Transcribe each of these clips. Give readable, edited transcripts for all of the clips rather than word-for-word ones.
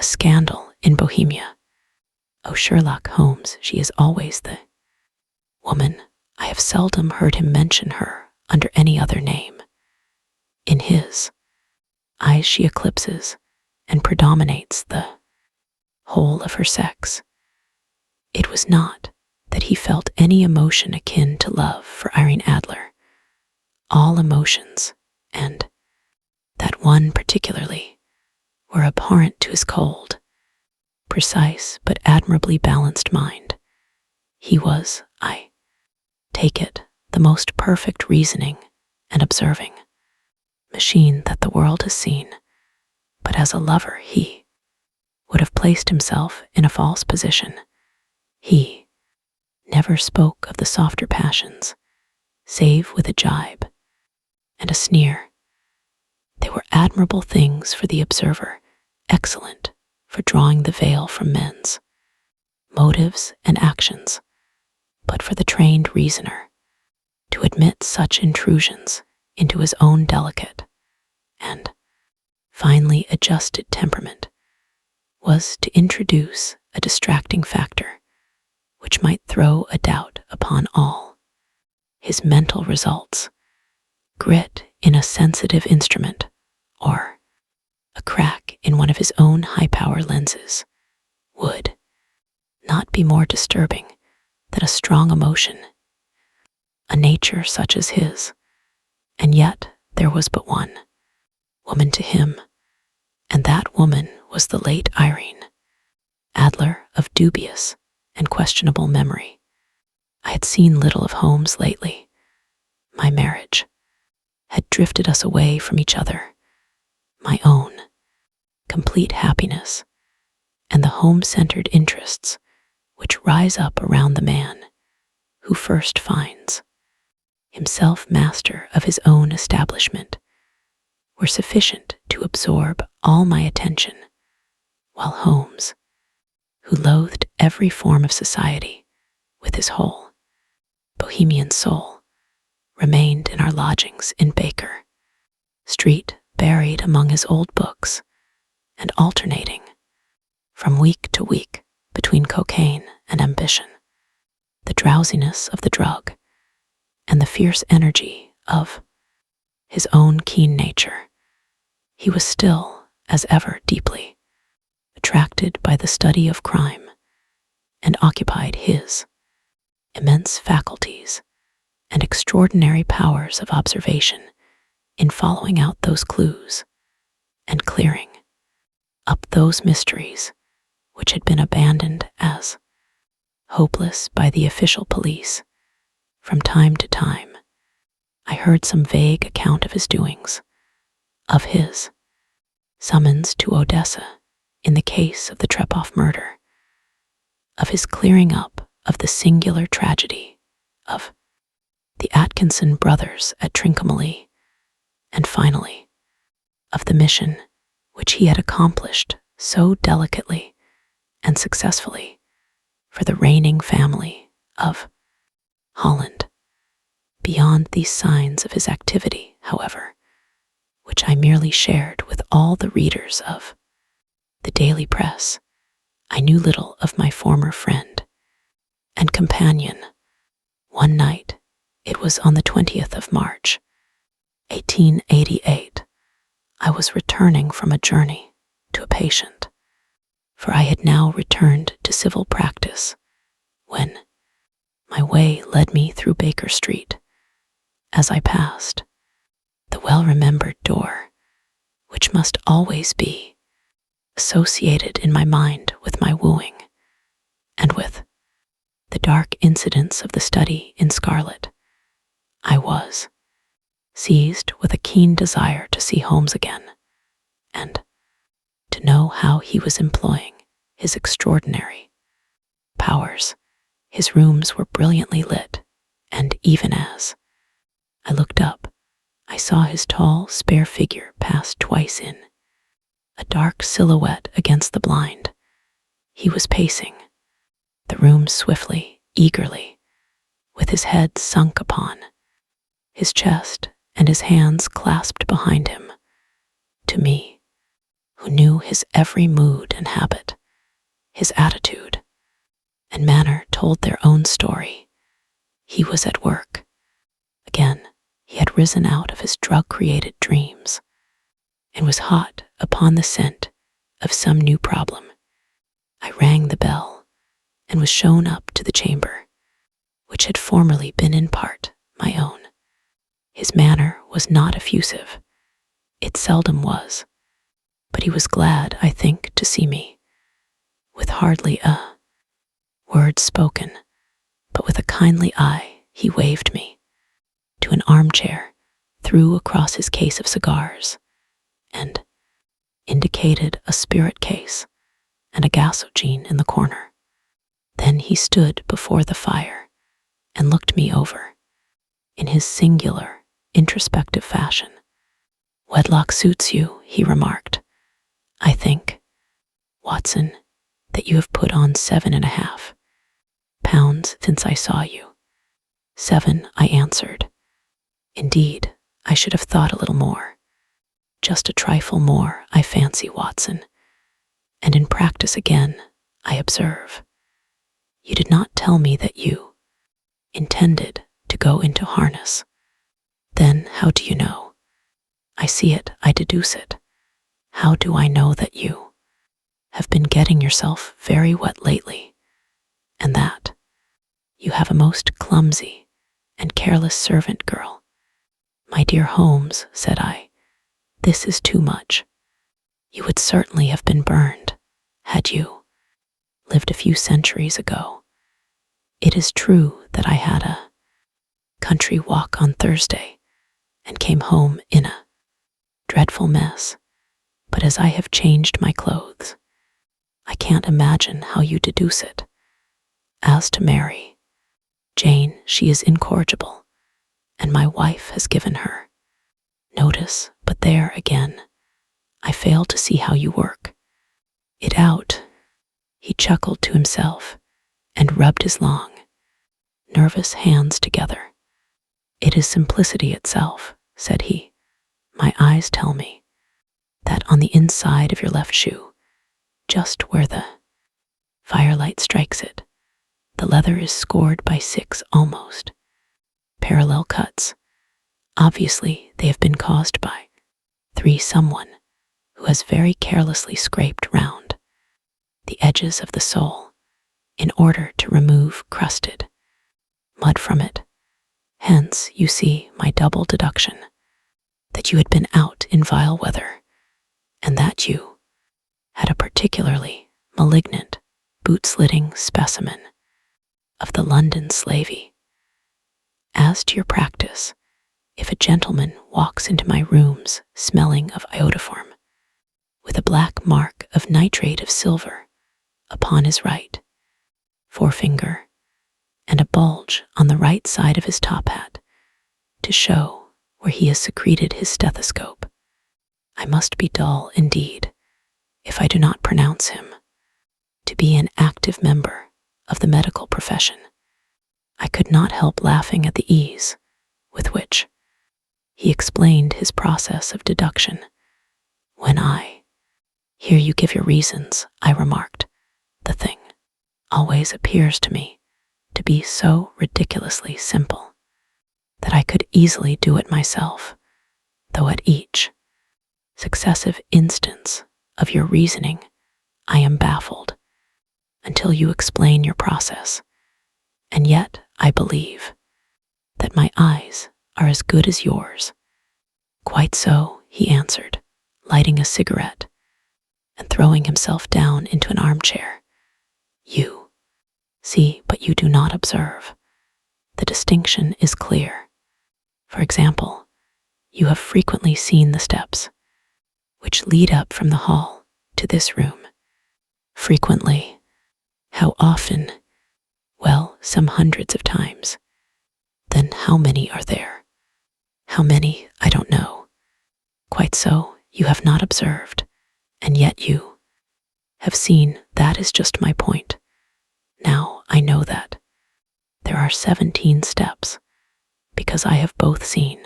a scandal in Bohemia. Oh, Sherlock Holmes, she is always the woman. I have seldom heard him mention her under any other name. In his eyes she eclipses and predominates the whole of her sex. It was not that he felt any emotion akin to love for Irene Adler. All emotions, and that one particularly, were abhorrent to his cold, precise but admirably balanced mind. He was, I take it, the most perfect reasoning and observing machine that the world has seen, but as a lover he would have placed himself in a false position. He never spoke of the softer passions, save with a jibe and a sneer. They were admirable things for the observer, excellent for drawing the veil from men's motives and actions, but for the trained reasoner to admit such intrusions into his own delicate and finely adjusted temperament was to introduce a distracting factor which might throw a doubt upon all his mental results. Grit in a sensitive instrument, or a crack in one of his own high-power lenses, would not be more disturbing than a strong emotion, a nature such as his. And yet there was but one woman to him, and that woman was the late Irene Adler of dubious and questionable memory. I had seen little of Holmes lately. My marriage had drifted us away from each other. My own complete happiness and the home-centered interests which rise up around the man who first finds himself master of his own establishment were sufficient to absorb all my attention, while Holmes, who loathed every form of society with his whole Bohemian soul, remained in our lodgings in Baker Street, buried among his old books, and alternating from week to week between cocaine and ambition, the drowsiness of the drug, and the fierce energy of his own keen nature. He was still, as ever, deeply attracted by the study of crime, and occupied his immense faculties and extraordinary powers of observation in following out those clues and clearing up those mysteries which had been abandoned as hopeless by the official police. From time to time, I heard some vague account of his doings, of his summons to Odessa in the case of the Trepoff murder, of his clearing up of the singular tragedy of the Atkinson brothers at Trincomalee, and finally, of the mission which he had accomplished so delicately and successfully for the reigning family of Holland. Beyond these signs of his activity, however, which I merely shared with all the readers of the daily press, I knew little of my former friend and companion. One night, it was on the 20th of March, 1888, I was returning from a journey to a patient, for I had now returned to civil practice, when my way led me through Baker Street. As I passed the well-remembered door, which must always be associated in my mind with my wooing, and with the dark incidents of the study in scarlet, I was seized with a keen desire to see Holmes again, and to know how he was employing his extraordinary powers. His rooms were brilliantly lit, and even as I looked up, I saw his tall, spare figure pass twice in, a dark silhouette against the blind. He was pacing the room swiftly, eagerly, with his head sunk upon his chest and his hands clasped behind him. To me, who knew his every mood and habit, his attitude and manner told their own story. He was at work. Again, he had risen out of his drug-created dreams and was hot upon the scent of some new problem. I rang the bell and was shown up to the chamber, which had formerly been in part my own. His manner was not effusive. It seldom was, but he was glad, I think, to see me. With hardly a word spoken, but with a kindly eye, he waved me to an armchair, threw across his case of cigars, and indicated a spirit case and a gasogene in the corner. Then he stood before the fire and looked me over in his singular, introspective fashion. "Wedlock suits you," he remarked. "I think, Watson, that you have put on 7.5 pounds since I saw you." 7, I answered. "Indeed, I should have thought a little more. Just a trifle more, I fancy, Watson. And in practice again, I observe. You did not tell me that you intended to go into harness. Then how do you know? I see it, I deduce it. How do I know that you have been getting yourself very wet lately, and that you have a most clumsy and careless servant girl?" "My dear Holmes," said I, "this is too much. You would certainly have been burned had you lived a few centuries ago. It is true that I had a country walk on Thursday and came home in a dreadful mess, but as I have changed my clothes, I can't imagine how you deduce it. As to Mary, Jane, she is incorrigible, and my wife has given her notice, but there again, I fail to see how you work it out." He chuckled to himself and rubbed his long, nervous hands together. "It is simplicity itself," said he. "My eyes tell me that on the inside of your left shoe, just where the firelight strikes it, the leather is scored by 6 almost parallel cuts. Obviously, they have been caused by 3 someone who has very carelessly scraped round the edges of the sole in order to remove crusted mud from it. Hence, you see my double deduction, that you had been out in vile weather, and that you had a particularly malignant boot-slitting specimen of the London slavey. As to your practice, if a gentleman walks into my rooms smelling of iodoform, with a black mark of nitrate of silver upon his right forefinger, and a bulge on the right side of his top hat to show where he has secreted his stethoscope, I must be dull indeed if I do not pronounce him to be an active member of the medical profession. I could not help laughing at the ease with which he explained his process of deduction. "When I hear you give your reasons," I remarked, "the thing always appears to me to be so ridiculously simple that I could easily do it myself, though at each successive instance of your reasoning I am baffled until you explain your process. And yet I believe that my eyes are as good as yours." "Quite so," he answered, lighting a cigarette and throwing himself down into an armchair. "You see, but you do not observe. The distinction is clear. For example, you have frequently seen the steps which lead up from the hall to this room." "Frequently. How often?" "Well, some hundreds of times." "Then how many are there?" "How many, I don't know." "Quite so, you have not observed, and yet you have seen. That is just my point. Now I know that there are 17 steps, because I have both seen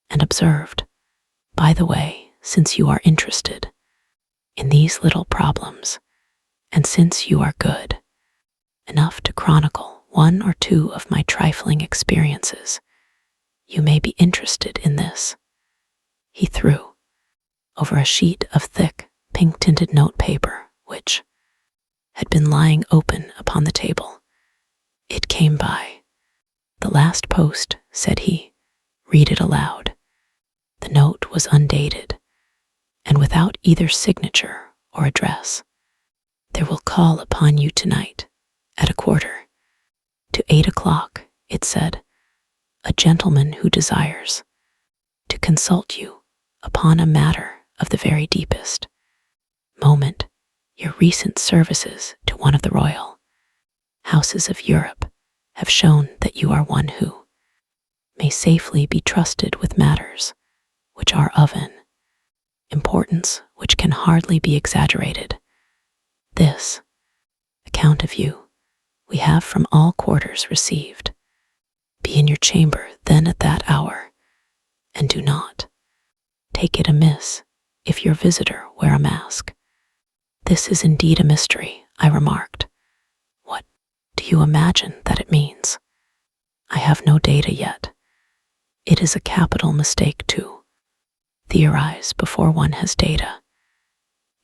and observed. By the way, since you are interested, in these little problems, and since you are good enough to chronicle one or two of my trifling experiences, you may be interested in this." He threw over a sheet of thick, pink-tinted notepaper, which had been lying open upon the table. "It came by the last post," said he. "Read it aloud." The note was undated, and without either signature or address. "There will call upon you tonight at 7:45, it said, "a gentleman who desires to consult you upon a matter of the very deepest moment. Your recent services to one of the royal houses of Europe have shown that you are one who may safely be trusted with matters which are of an importance which can hardly be exaggerated. This account of you we have from all quarters received. Be in your chamber then at that hour, and do not take it amiss if your visitor wear a mask." "This is indeed a mystery," I remarked. "What do you imagine that it means?" "I have no data yet. It is a capital mistake to theorize before one has data.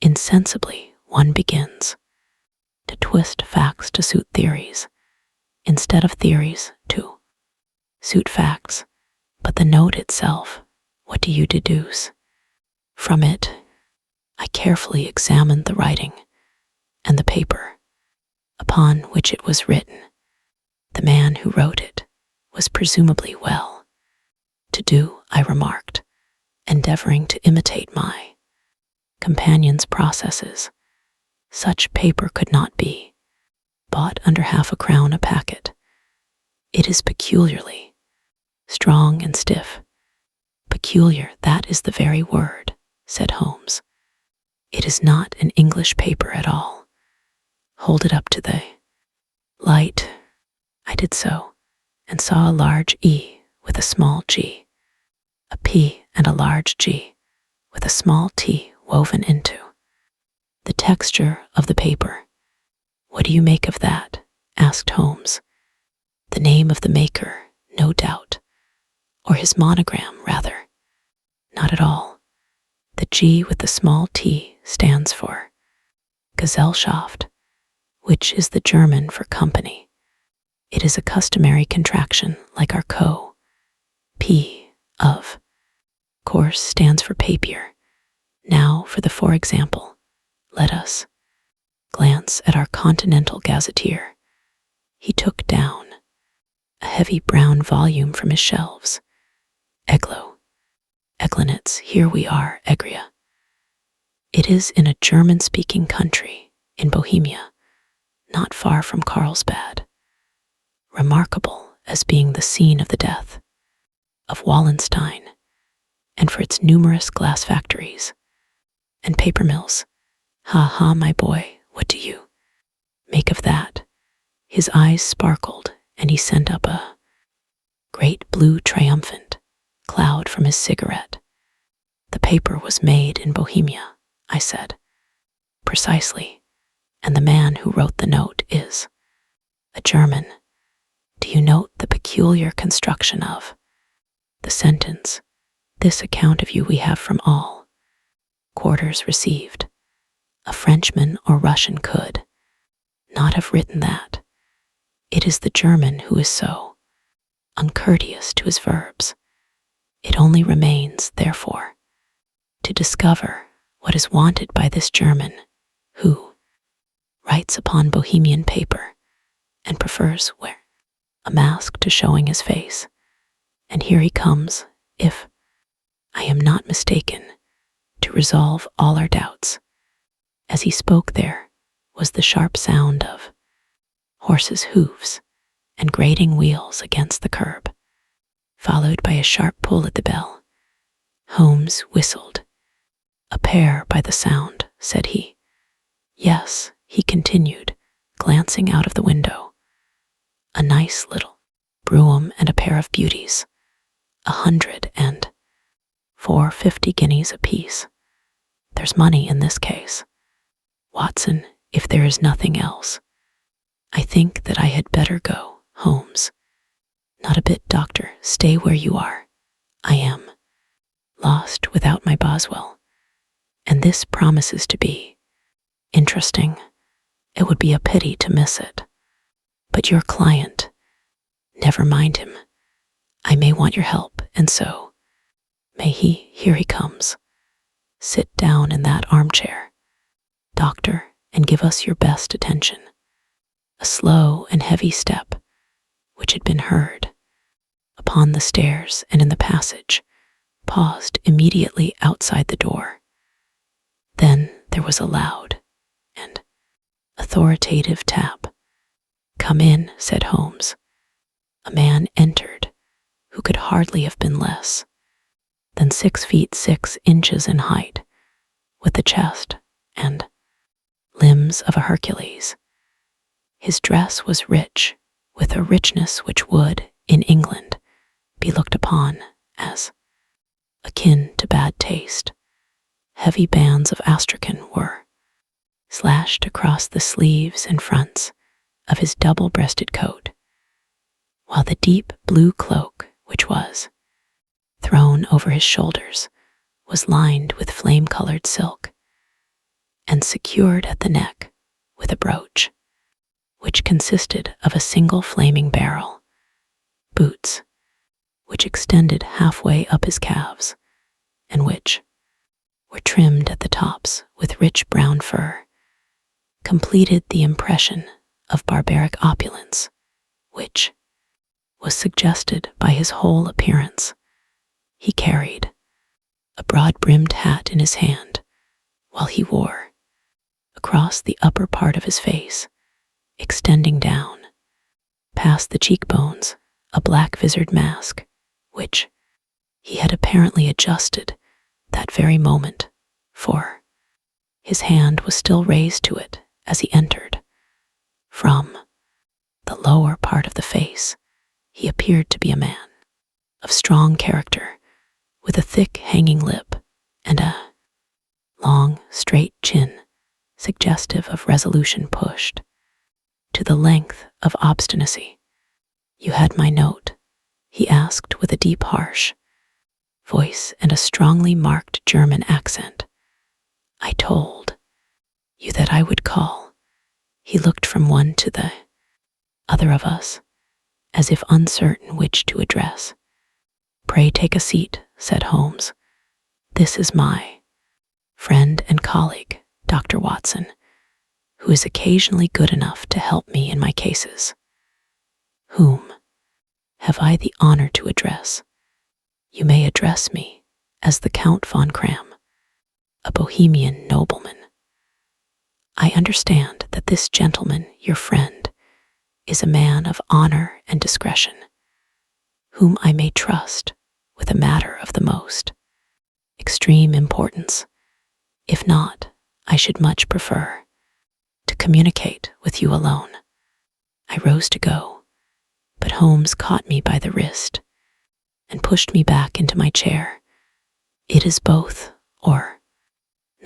Insensibly, one begins to twist facts to suit theories, instead of theories to suit facts. But the note itself, what do you deduce from it?" I carefully examined the writing and the paper upon which it was written. The man who wrote it was presumably well to do, I remarked, endeavoring to imitate my companion's processes. "Such paper could not be bought under £0.50 a packet. It is peculiarly strong and stiff." "Peculiar, that is the very word," said Holmes. "It is not an English paper at all. Hold it up to the light." I did so, and saw a large E with a small g, a P and a large G with a small t woven into the texture of the paper. "What do you make of that?" asked Holmes. "The name of the maker, no doubt, or his monogram, rather." "Not at all. The G with the small t stands for Gesellschaft, which is the German for company. It is a customary contraction like our co. P of course stands for papier. Now for example, let us glance at our Continental Gazetteer." He took down a heavy brown volume from his shelves. Eglinitz, here we are, Egria. It is in a German-speaking country in Bohemia, not far from Carlsbad, remarkable as being the scene of the death of Wallenstein, and for its numerous glass factories and paper mills. Ha ha, my boy, what do you make of that?" His eyes sparkled, and he sent up a great blue triumphant cloud from his cigarette. "The paper was made in Bohemia," I said. "Precisely, and the man who wrote the note is a German. Do you note the peculiar construction of the sentence, 'This account of you we have from all quarters received'? A Frenchman or Russian could not have written that. It is the German who is so uncourteous to his verbs. It only remains, therefore, to discover what is wanted by this German, who writes upon Bohemian paper and prefers wear a mask to showing his face. And here he comes, if I am not mistaken, to resolve all our doubts." As he spoke, there was the sharp sound of horses' hoofs and grating wheels against the curb, followed by a sharp pull at the bell. Holmes whistled. "A pair by the sound," said he. "Yes," he continued, glancing out of the window. "A nice little brougham and a pair of beauties. 100 and 450 guineas apiece. There's money in this case. Watson, if there is nothing else, I think that I had better go, Holmes. Not a bit, doctor. Stay where you are. I am lost without my Boswell, and this promises to be interesting. It would be a pity to miss it. But your client, never mind him. I may want your help, and so may he. Here he comes. Sit down in that armchair, doctor, and give us your best attention. A slow and heavy step, which had been heard upon the stairs and in the passage, paused immediately outside the door. Then there was a loud and authoritative tap. Come in, said Holmes. A man entered who could hardly have been less than 6 feet 6 inches in height, with the chest and limbs of a Hercules. His dress was rich, with a richness which would, in England, be looked upon as akin to bad taste. Heavy bands of astrakhan were slashed across the sleeves and fronts of his double-breasted coat, while the deep blue cloak, which was thrown over his shoulders, was lined with flame-colored silk and secured at the neck with a brooch, which consisted of a single flaming barrel. Boots, which extended halfway up his calves, and which were trimmed at the tops with rich brown fur, completed the impression of barbaric opulence, which was suggested by his whole appearance. He carried a broad-brimmed hat in his hand, while he wore, across the upper part of his face, extending down past the cheekbones, a black-visored mask, which he had apparently adjusted that very moment, for his hand was still raised to it as he entered. From the lower part of the face, he appeared to be a man of strong character, with a thick hanging lip and a long, straight chin, suggestive of resolution pushed to the length of obstinacy. You had my note? He asked with a deep, harsh voice and a strongly marked German accent. I told you that I would call. He looked from one to the other of us, as if uncertain which to address. Pray take a seat, said Holmes. This is my friend and colleague, Dr. Watson, who is occasionally good enough to help me in my cases. Whom have I the honor to address? You may address me as the Count von Kram, a Bohemian nobleman. I understand that this gentleman, your friend, is a man of honor and discretion, whom I may trust with a matter of the most extreme importance. If not, I should much prefer to communicate with you alone. I rose to go, but Holmes caught me by the wrist and pushed me back into my chair. It is both or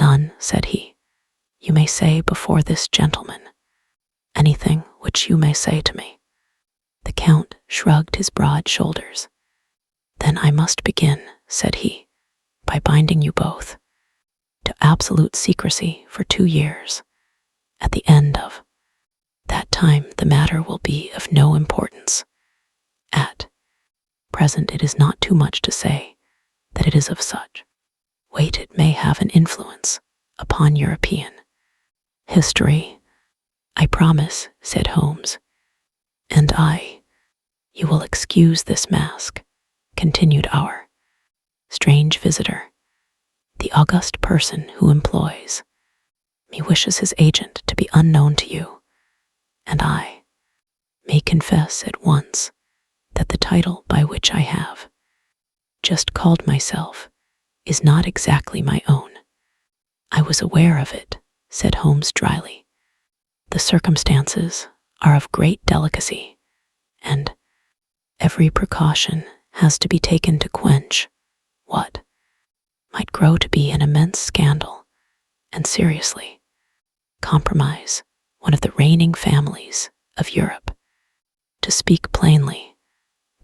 none, said he. You may say before this gentleman anything which you may say to me. The Count shrugged his broad shoulders. Then I must begin, said he, by binding you both to absolute secrecy for 2 years. At the end of that time, the matter will be of no importance. At present, it is not too much to say that it is of such weight it may have an influence upon European history. I promise, said Holmes. And you will excuse this mask, continued our strange visitor. The august person who employs me wishes his agent to be unknown to you, and I may confess at once that the title by which I have just called myself is not exactly my own. I was aware of it, said Holmes dryly. The circumstances are of great delicacy, and every precaution has to be taken to quench what might grow to be an immense scandal. And seriously, compromise one of the reigning families of Europe. To speak plainly,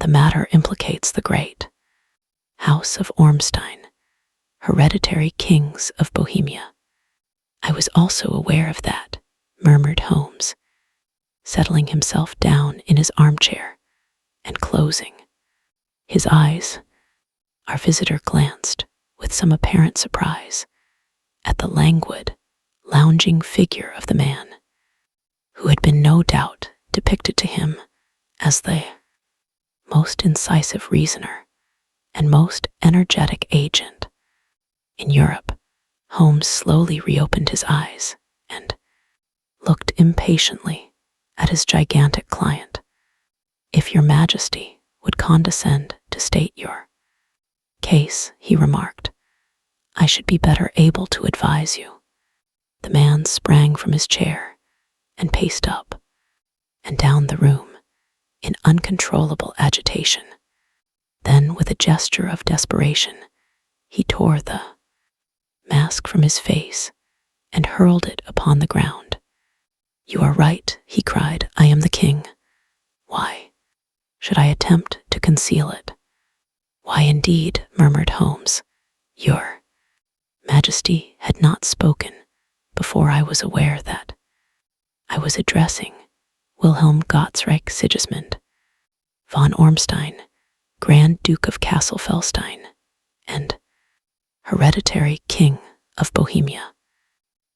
the matter implicates the great House of Ormstein, hereditary kings of Bohemia. I was also aware of that, murmured Holmes, settling himself down in his armchair and closing his eyes. Our visitor glanced with some apparent surprise at the languid, lounging figure of the man, who had been no doubt depicted to him as the most incisive reasoner and most energetic agent in Europe. Holmes slowly reopened his eyes and looked impatiently at his gigantic client. If your Majesty would condescend to state your case, he remarked, I should be better able to advise you. The man sprang from his chair and paced up and down the room in uncontrollable agitation. Then, with a gesture of desperation, he tore the mask from his face and hurled it upon the ground. You are right, he cried. I am the king. Why should I attempt to conceal it? Why indeed, murmured Holmes. Your Majesty had not spoken before I was aware that I was addressing Wilhelm Gottsreich Sigismund von Ormstein, Grand Duke of Kassel-Felstein, and hereditary King of Bohemia.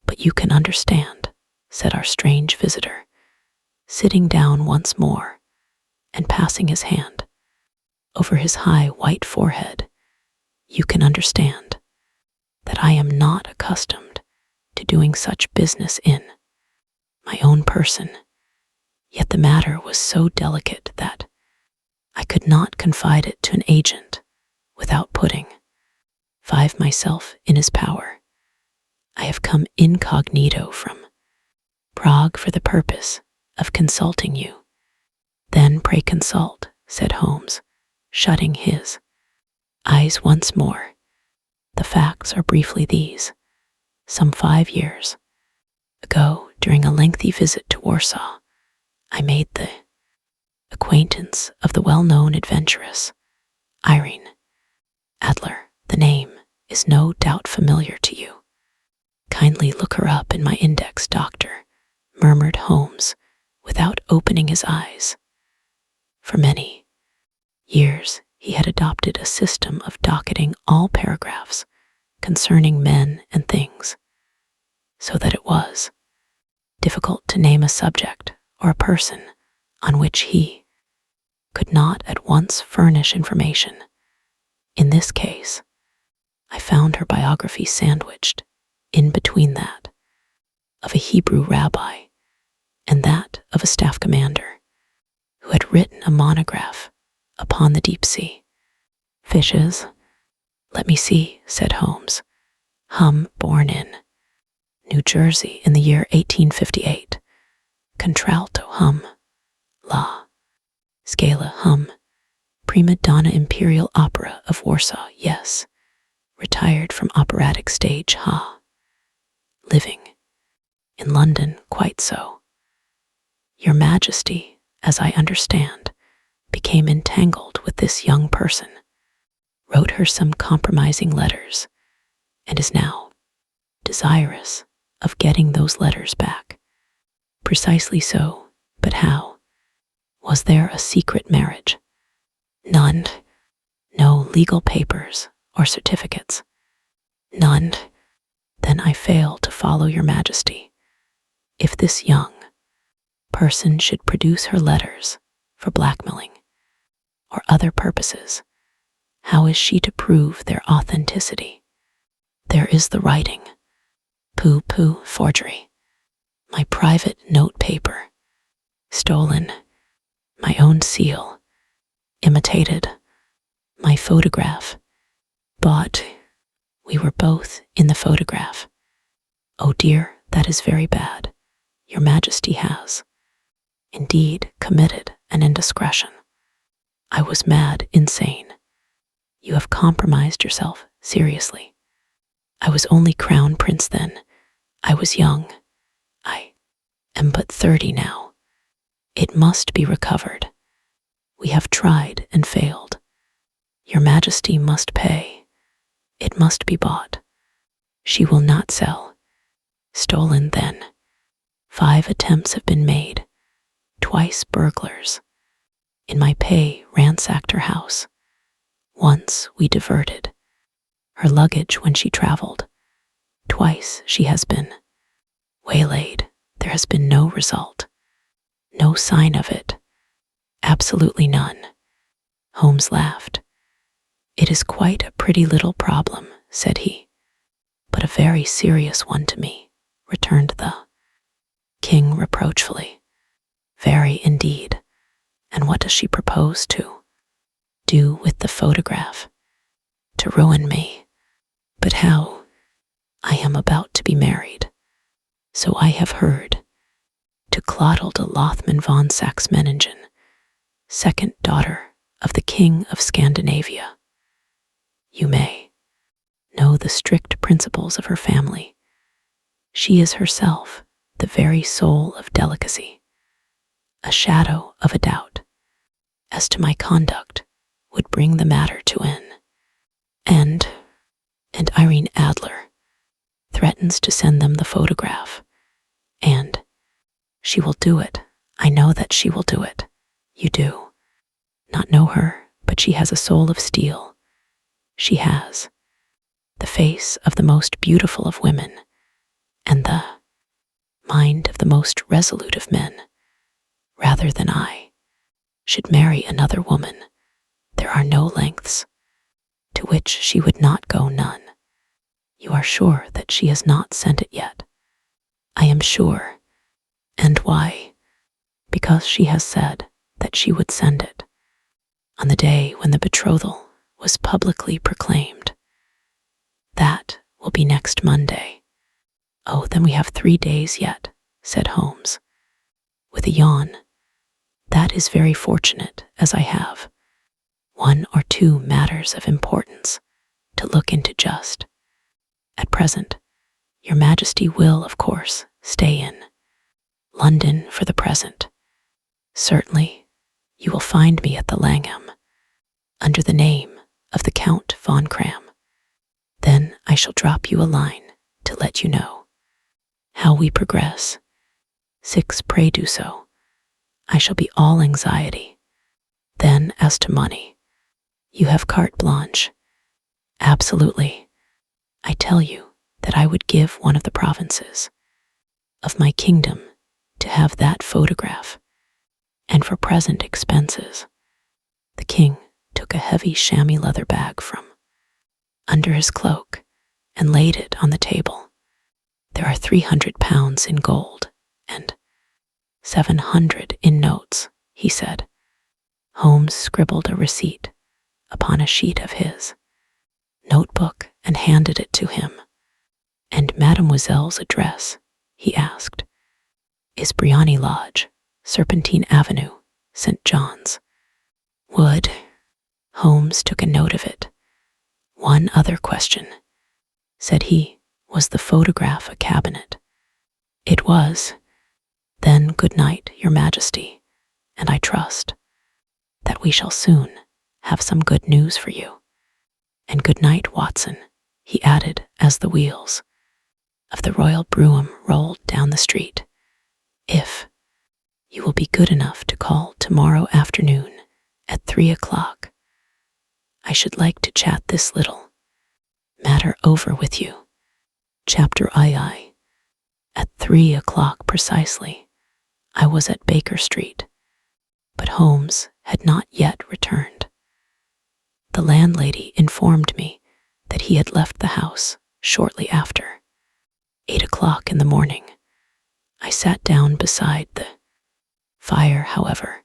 But you can understand, said our strange visitor, sitting down once more and passing his hand over his high white forehead. You can understand that I am not accustomed to doing such business in my own person, yet the matter was so delicate that I could not confide it to an agent without putting myself in his power. I have come incognito from Prague for the purpose of consulting you. Then pray consult, said Holmes, shutting his eyes once more. The facts are briefly these. Some 5 years ago, during a lengthy visit to Warsaw, I made the acquaintance of the well-known adventuress, Irene Adler. The name is no doubt familiar to you. Kindly look her up in my index, doctor, murmured Holmes, without opening his eyes. For many years, he had adopted a system of docketing all paragraphs concerning men and things, so that it was difficult to name a subject or a person on which he could not at once furnish information. In this case, I found her biography sandwiched in between that of a Hebrew rabbi and that of a staff commander who had written a monograph upon the deep sea. Fishes? Let me see, said Holmes. Born in New Jersey in the year 1858. Contralto, La Scala, prima donna Imperial Opera of Warsaw, yes. Retired from operatic stage, Living in London, quite so. Your Majesty, as I understand, became entangled with this young person, wrote her some compromising letters, and is now desirous of getting those letters back. Precisely so, but how? Was there a secret marriage? None. No legal papers or certificates. None. Then I fail to follow your Majesty. If this young person should produce her letters for blackmailing or other purposes, how is she to prove their authenticity? There is the writing. Pooh, forgery. My private note paper. Stolen. My own seal. Imitated. My photograph. Bought. We were both in the photograph. Oh dear, that is very bad. Your Majesty has, indeed, committed an indiscretion. I was mad, insane. You have compromised yourself, seriously. I was only crown prince then. I was young. I am but 30 now. It must be recovered. We have tried and failed. Your Majesty must pay. It must be bought. She will not sell. Stolen then. 5 attempts have been made. Twice burglars. In my pay ransacked her house. Once we diverted her luggage when she traveled. Twice she has been waylaid. There has been no result. No sign of it. Absolutely none. Holmes laughed. It is quite a pretty little problem, said he. But a very serious one to me, returned the king reproachfully. Very indeed. And what does she propose to do with the photograph? To ruin me. But how? I am about to be married. So I have heard. To Clotilde Lothman von Saxe-Meiningen, second daughter of the King of Scandinavia. You may know the strict principles of her family. She is herself the very soul of delicacy, a shadow of a doubt as to my conduct would bring the matter to an end. And Irene Adler threatens to send them the photograph, and she will do it. I know that she will do it. You do not know her, but she has a soul of steel. She has the face of the most beautiful of women and the mind of the most resolute of men. Rather than I should marry another woman, there are no lengths to which she would not go, none. You are sure that she has not sent it yet? I am sure. And why? Because she has said that she would send it on the day when the betrothal was publicly proclaimed. That will be next Monday. Oh, then we have 3 days yet, said Holmes, with a yawn. That is very fortunate, as I have 1 or 2 matters of importance to look into just at present. Your Majesty will, of course, stay in London for the present. Certainly, you will find me at the Langham, under the name of the Count von Cram. Then I shall drop you a line to let you know how we progress. 6, pray do so. I shall be all anxiety. Then, as to money, you have carte blanche. Absolutely. I tell you that I would give one of the provinces of my kingdom to have that photograph, and for present expenses. The king took a heavy chamois leather bag from under his cloak and laid it on the table. There are 300 pounds in gold and 700 in notes, he said. Holmes scribbled a receipt upon a sheet of his notebook and handed it to him. And Mademoiselle's address, he asked, is Briony Lodge, Serpentine Avenue, St. John's Wood. Holmes took a note of it. One other question, said he, was the photograph a cabinet? It was. Then good night, Your Majesty, and I trust that we shall soon have some good news for you. And good night, Watson, he added as the wheels of the royal brougham rolled down the street. If you will be good enough to call tomorrow afternoon at 3 o'clock, I should like to chat this little matter over with you. Chapter II. At 3 o'clock precisely, I was at Baker Street, but Holmes had not yet returned. The landlady informed me that he had left the house shortly after 8 o'clock in the morning. I sat down beside the fire, however,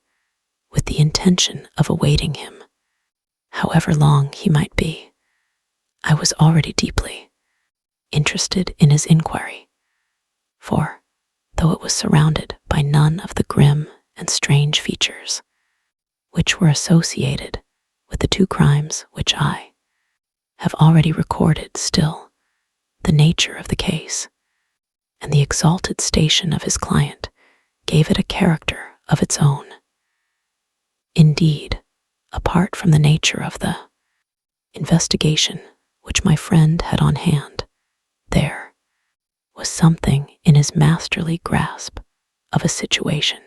with the intention of awaiting him, however long he might be. I was already deeply interested in his inquiry, for, though it was surrounded by none of the grim and strange features which were associated with the 2 crimes which I have already recorded, still, the nature of the case and the exalted station of his client gave it a character of its own. Indeed, apart from the nature of the investigation which my friend had on hand, there was something in his masterly grasp of a situation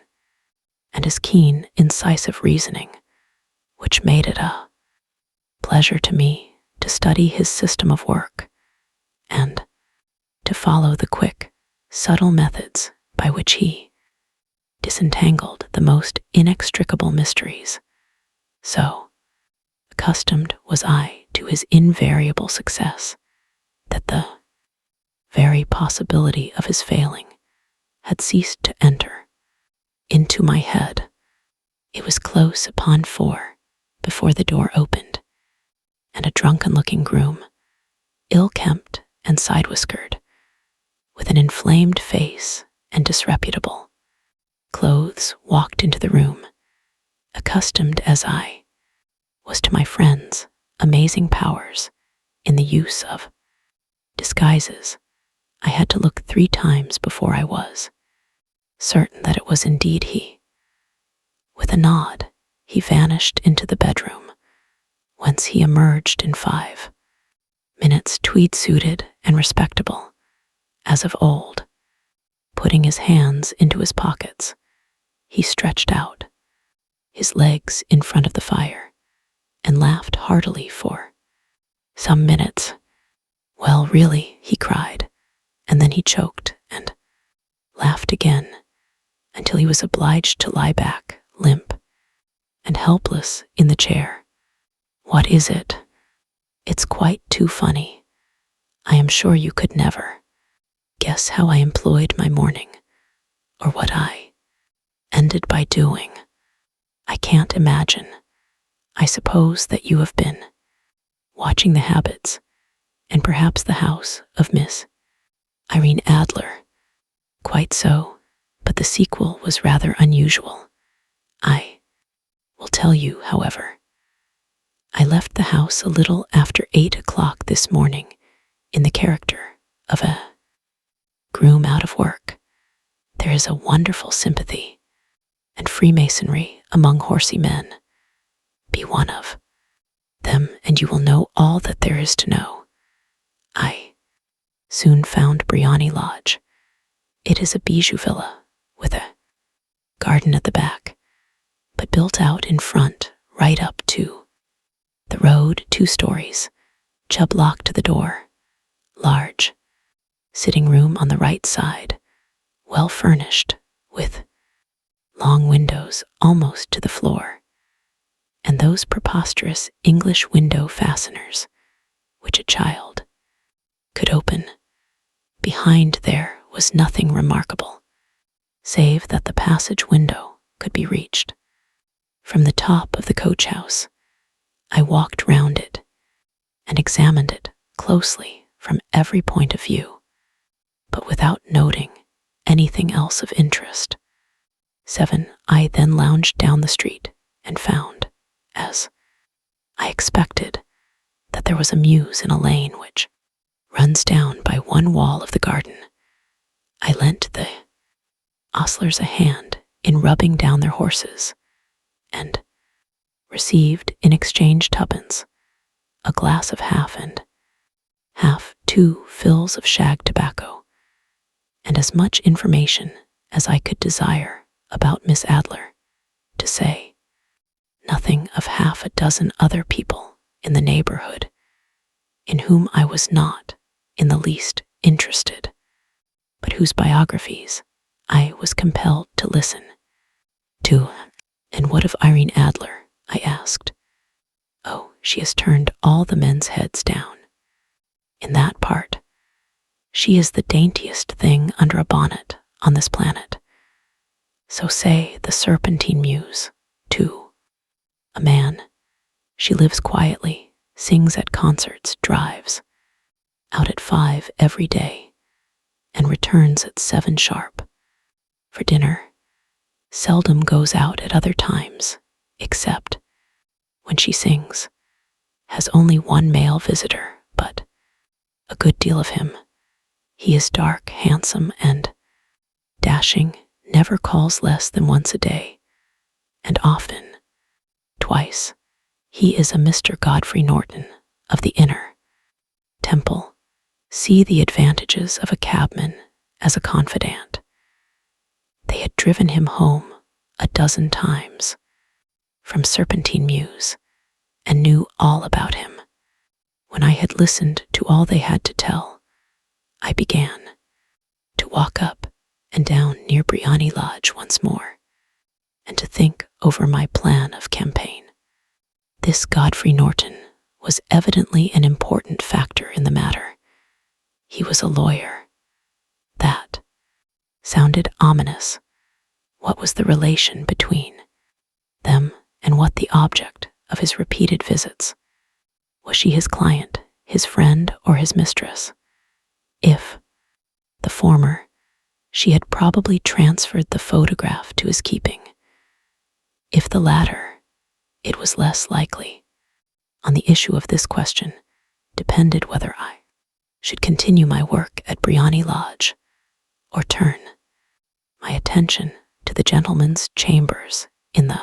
and his keen, incisive reasoning which made it a pleasure to me to study his system of work and to follow the quick, subtle methods by which he disentangled the most inextricable mysteries. So accustomed was I to his invariable success that the very possibility of his failing had ceased to enter into my head. It was close upon 4 before the door opened, and a drunken-looking groom, ill-kempt and side-whiskered, with an inflamed face and disreputable clothes, walked into the room. Accustomed as I was to my friend's amazing powers in the use of disguises, I had to look 3 times before I was certain that it was indeed he. With a nod, he vanished into the bedroom, whence he emerged in 5 minutes, tweed-suited and respectable, as of old. Putting his hands into his pockets, he stretched out his legs in front of the fire and laughed heartily for some minutes. "Well, really," he cried, and then he choked and laughed again until he was obliged to lie back, limp and helpless, in the chair. "What is it? It's quite too funny. I am sure you could never guess how I employed my morning, or what I ended by doing. I can't imagine. I suppose that you have been watching the habits and perhaps the house of Miss Irene Adler." "Quite so, but the sequel was rather unusual. I will tell you, however. I left the house a little after 8 o'clock this morning in the character of a groom out of work. There is a wonderful sympathy and freemasonry among horsey men. Be one of them, and you will know all that there is to know. I soon found Briony Lodge. It is a bijou villa with a garden at the back, but built out in front right up to the road, 2 stories, Chubb lock to the door, large sitting room on the right side, well furnished, with long windows almost to the floor, and those preposterous English window fasteners which a child could open. Behind there was nothing remarkable, save that the passage window could be reached from the top of the coach-house. I walked round it and examined it closely from every point of view, but without noting anything else of interest. 7. I then lounged down the street and found, as I expected, that there was a mews in a lane which runs down by one wall of the garden. I lent the ostlers a hand in rubbing down their horses, and received in exchange 2pence, a glass of half and half, 2 fills of shag tobacco, and as much information as I could desire about Miss Adler, to say nothing of half a dozen other people in the neighborhood in whom I was not in the least interested, but whose biographies I was compelled to listen to. "And what of Irene Adler?" I asked. "Oh, she has turned all the men's heads down in that part. She is the daintiest thing under a bonnet on this planet. So say the Serpentine Muse, too. A man. She lives quietly, sings at concerts, drives out at 5 every day, and returns at 7 sharp for dinner. Seldom goes out at other times, except when she sings. Has only 1 male visitor, but a good deal of him. He is dark, handsome, and dashing, never calls less than once a day, and often, twice. He is a Mr. Godfrey Norton of the Inner Temple. See the advantages of a cabman as a confidant. They had driven him home a dozen times from Serpentine Mews and knew all about him. When I had listened to all they had to tell, I began to walk up and down near Briony Lodge once more, and to think over my plan of campaign. This Godfrey Norton was evidently an important factor in the matter. He was a lawyer. That sounded ominous. What was the relation between them, and what the object of his repeated visits? Was she his client, his friend, or his mistress? If the former, she had probably transferred the photograph to his keeping. If the latter, it was less likely. On the issue of this question depended whether I should continue my work at Briony Lodge or turn my attention to the gentleman's chambers in the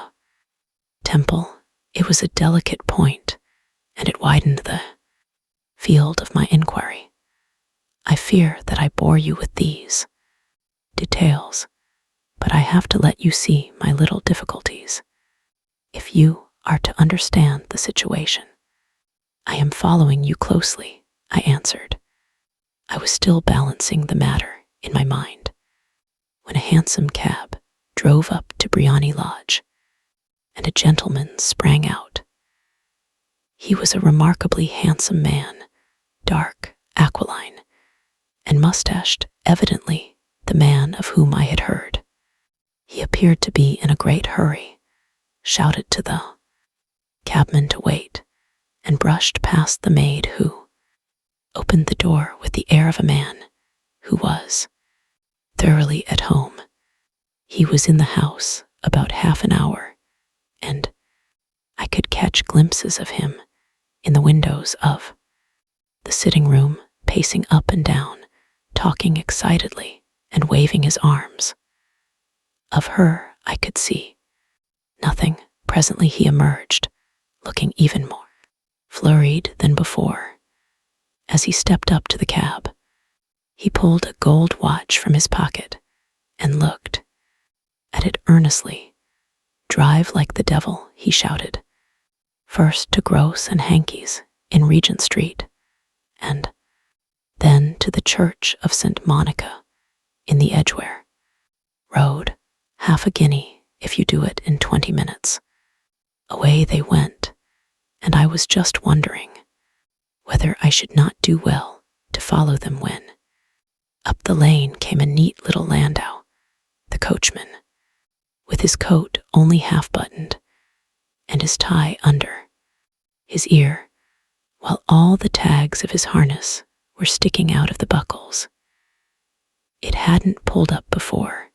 Temple. It was a delicate point, and it widened the field of my inquiry. I fear that I bore you with these details, but I have to let you see my little difficulties, if you are to understand the situation. I am following you closely, I answered. I was still balancing the matter in my mind when a hansom cab drove up to Briony Lodge, and a gentleman sprang out. He was a remarkably handsome man, dark, aquiline, and mustached, evidently the man of whom I had heard. He appeared to be in a great hurry, shouted to the cabman to wait, and brushed past the maid who opened the door with the air of a man who was thoroughly at home. He was in the house about half an hour, and I could catch glimpses of him in the windows of the sitting room, pacing up and down, talking excitedly and waving his arms. Of her I could see nothing. Presently he emerged, looking even more flurried than before. As he stepped up to the cab, he pulled a gold watch from his pocket and looked at it earnestly. "Drive like the devil," he shouted. "First to Gross and Hankey's in Regent Street, and then to the Church of St. Monica in the Edgware Road. Half a guinea if you do it in 20 minutes. Away they went, and I was just wondering whether I should not do well to follow them when up the lane came a neat little landau, the coachman, with his coat only half buttoned and his tie under his ear, while all the tags of his harness were sticking out of the buckles. It hadn't pulled up before.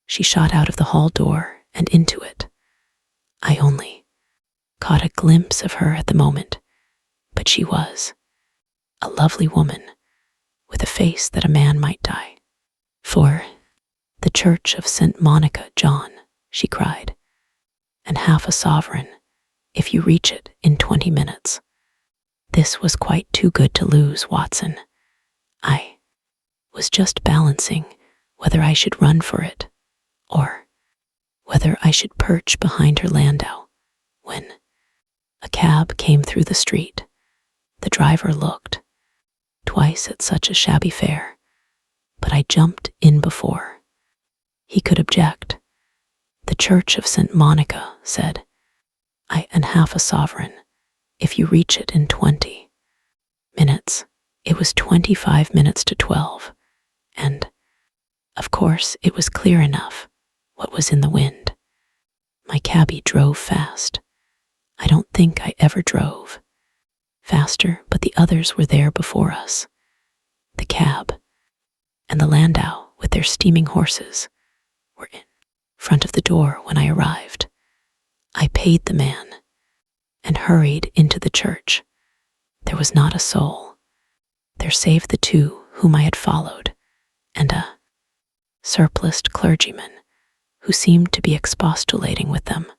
She shot out of the hall door and into it. I only caught a glimpse of her at the moment, but she was a lovely woman with a face that a man might die for. "The Church of St. Monica, John," she cried, "and half a sovereign if you reach it in 20 minutes. This was quite too good to lose, Watson. I was just balancing whether I should run for it or whether I should perch behind her landau when a cab came through the street. The driver looked twice at such a shabby fare, but I jumped in before he could object. "The Church of St. Monica," said I, "and half a sovereign if you reach it in 20 minutes. It was 25 minutes to 12, and, of course, it was clear enough what was in the wind. My cabby drove fast. I don't think I ever drove faster, but the others were there before us. The cab and the landau with their steaming horses were in front of the door when I arrived. I paid the man and hurried into the church. There was not a soul there save the two whom I had followed, and a surpliced clergyman who seemed to be expostulating with them.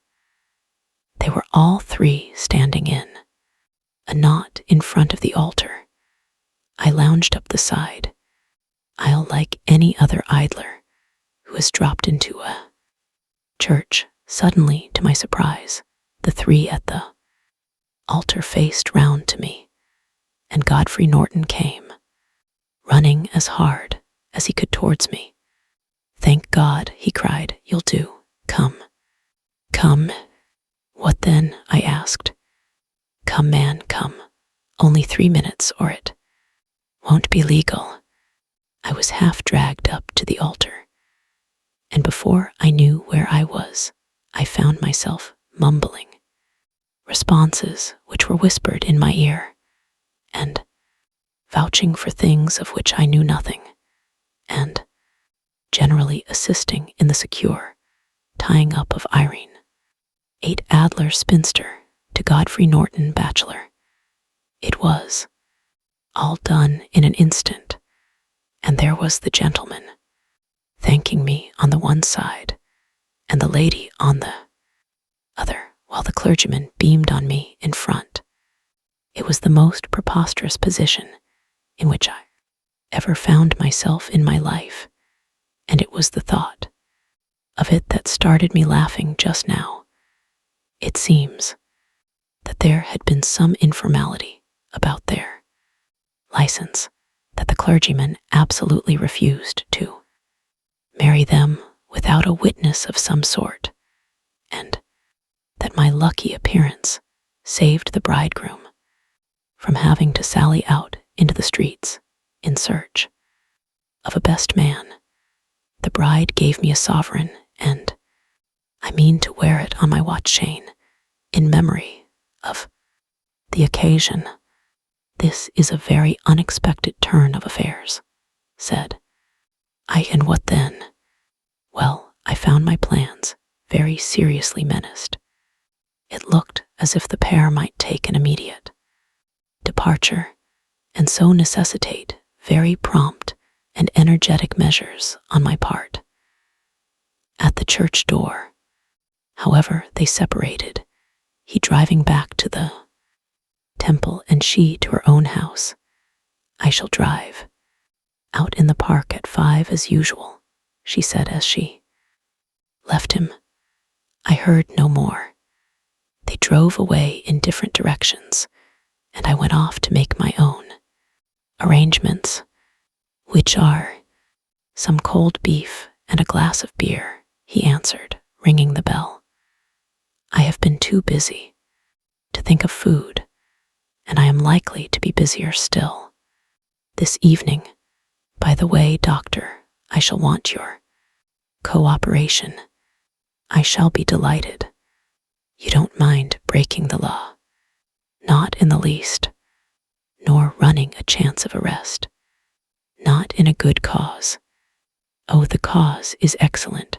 They were all three standing in a knot in front of the altar. I lounged up the side aisle like any other idler who has dropped into a church. Suddenly, to my surprise, the three at the altar faced round to me, and Godfrey Norton came, running as hard as he could towards me. "Thank God," he cried. "You'll do. Come." "Come? What then?" I asked. "Come, man, come. Only 3 minutes, or it won't be legal." I was half dragged up to the altar, and before I knew where I was, I found myself mumbling responses which were whispered in my ear, and vouching for things of which I knew nothing, and generally assisting in the secure tying up of Irene Adler, spinster, to Godfrey Norton, bachelor. It was all done in an instant, and there was the gentleman thanking me on the one side, and the lady on the other, while the clergyman beamed on me in front. It was the most preposterous position in which I ever found myself in my life, and it was the thought of it that started me laughing just now. It seems that there had been some informality about their license, that the clergyman absolutely refused to marry them without a witness of some sort, and that my lucky appearance saved the bridegroom from having to sally out into the streets in search of a best man. The bride gave me a sovereign, and I mean to wear it on my watch chain in memory of the occasion. "This is a very unexpected turn of affairs," said I. "And what then?" "Well, I found my plans very seriously menaced. It looked as if the pair might take an immediate departure, and so necessitate very prompt and energetic measures on my part. At the church door, however, they separated, he driving back to the temple and she to her own house. "I shall drive out in the park at 5 as usual," she said as she left him. I heard no more. They drove away in different directions, and I went off to make my own arrangements, which are some cold beef and a glass of beer, he answered, ringing the bell. "I have been too busy to think of food, and I am likely to be busier still this evening. By the way, doctor, I shall want your cooperation. I shall be delighted. You don't mind breaking the law?" "Not in the least, nor running a chance of arrest. Not in a good cause." "Oh, the cause is excellent.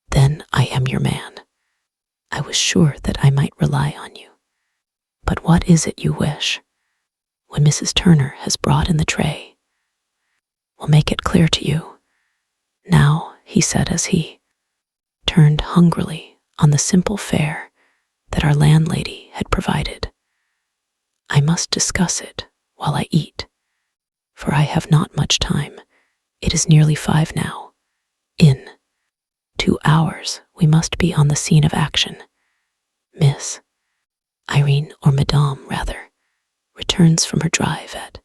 Then I am your man. I was sure that I might rely on you. But what is it you wish? When Mrs. Turner has brought in the tray, we'll make it clear to you. Now," he said as he turned hungrily on the simple fare that our landlady had provided, "I must discuss it while I eat, for I have not much time. It is nearly 5 now. In 2 hours we must be on the scene of action. Miss Irene, or Madame rather, returns from her drive at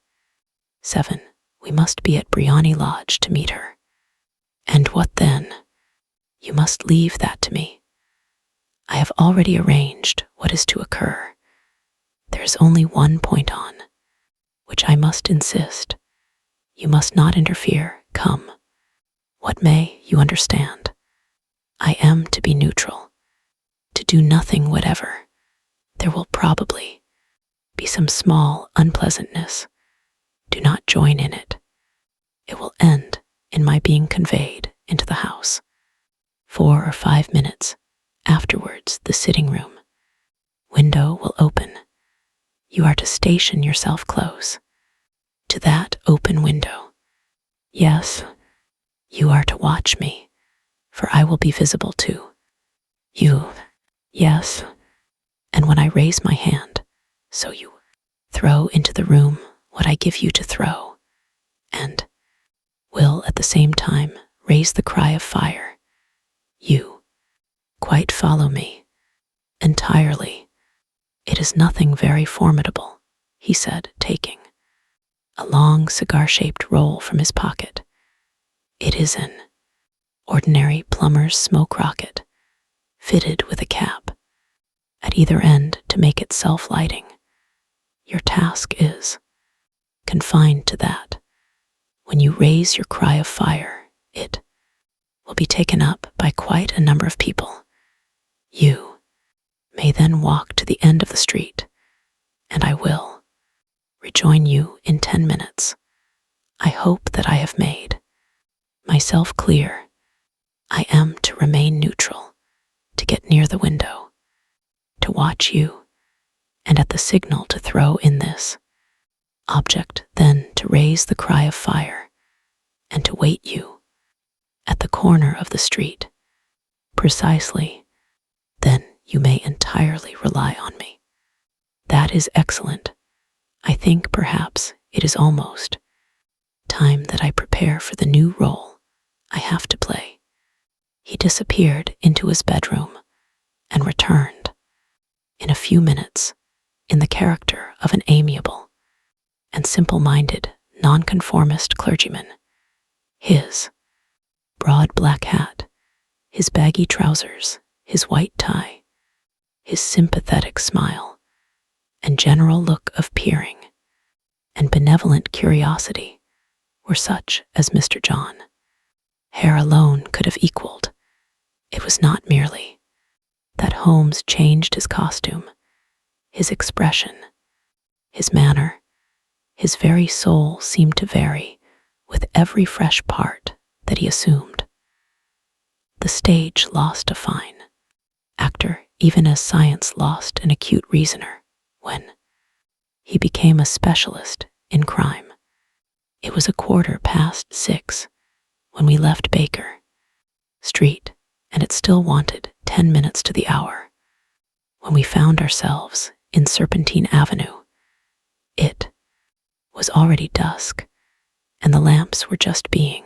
7. We must be at Briony Lodge to meet her." "And what then?" "You must leave that to me. I have already arranged what is to occur. There is only one point on which I must insist. You must not interfere, come what may, you understand. I am to be neutral, to do nothing whatever. There will probably be some small unpleasantness. Do not join in it. It will end in my being conveyed into the house. 4 or 5 minutes afterwards, the sitting room window will open. You are to station yourself close to that open window. Yes, you are to watch me, for I will be visible too. You, yes, and when I raise my hand, so you throw into the room what I give you to throw, and will at the same time raise the cry of fire. You quite follow me, entirely. It is nothing very formidable, he said, taking a long cigar-shaped roll from his pocket. It is an ordinary plumber's smoke rocket, fitted with a cap at either end to make it self-lighting. Your task is confined to that. When you raise your cry of fire, it will be taken up by quite a number of people. You may then walk to the end of the street, and I will rejoin you in 10 minutes. I hope that I have made myself clear. I am to remain neutral, to get near the window, to watch you, and at the signal to throw in this object, then to raise the cry of fire, and to wait you at the corner of the street. Precisely. Then you may entirely rely on me. That is excellent. I think perhaps it is almost time that I prepare for the new role I have to play. He disappeared into his bedroom and returned in a few minutes in the character of an amiable and simple-minded nonconformist clergyman. His broad black hat, his baggy trousers, his white tie, his sympathetic smile, and general look of peering and benevolent curiosity were such as Mr. John Hare alone could have equaled. It was not merely that Holmes changed his costume, his expression, his manner, his very soul seemed to vary with every fresh part that he assumed. The stage lost a fine actor, even as science lost an acute reasoner, when he became a specialist in crime. It was 6:15 when we left Baker Street, and it still wanted 10 minutes to the hour when we found ourselves in Serpentine Avenue. It was already dusk, and the lamps were just being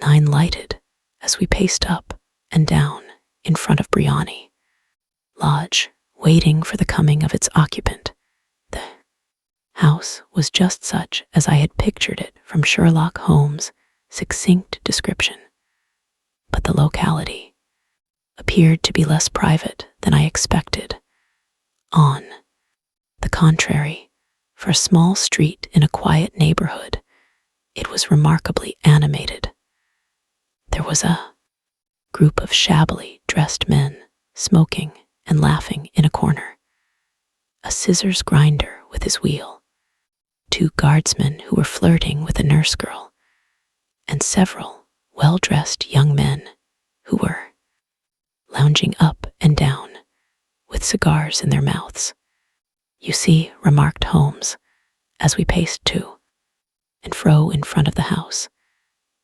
9 lighted as we paced up and down in front of Briony Lodge, waiting for the coming of its occupant. The house was just such as I had pictured it from Sherlock Holmes' succinct description, but the locality appeared to be less private than I expected. On the contrary, for a small street in a quiet neighborhood, it was remarkably animated. There was a group of shabbily dressed men smoking and laughing in a corner, a scissors grinder with his wheel, 2 guardsmen who were flirting with a nurse girl, and several well-dressed young men who were lounging up and down with cigars in their mouths. You see, remarked Holmes, as we paced to and fro in front of the house,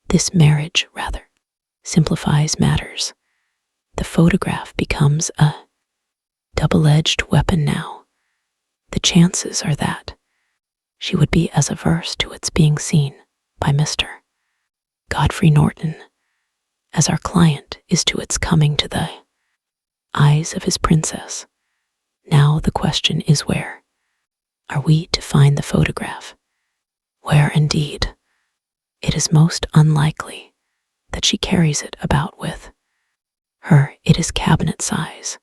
this marriage rather simplifies matters. The photograph becomes a double-edged weapon now. The chances are that she would be as averse to its being seen by Mr. Godfrey Norton as our client is to its coming to the eyes of his princess. Now the question is, where are we to find the photograph? Where indeed? It is most unlikely that she carries it about with her. It is cabinet size,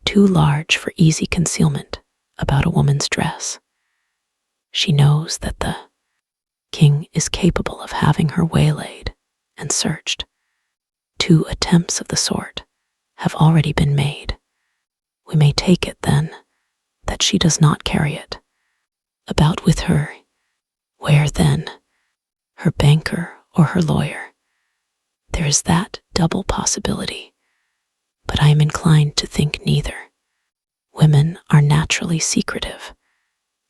too large for easy concealment about a woman's dress. She knows that the king is capable of having her waylaid and searched. 2 attempts of the sort have already been made. We may take it, then, that she does not carry it about with her. Where, then? Her banker or her lawyer? There is that double possibility, but I am inclined to think neither. Women are naturally secretive,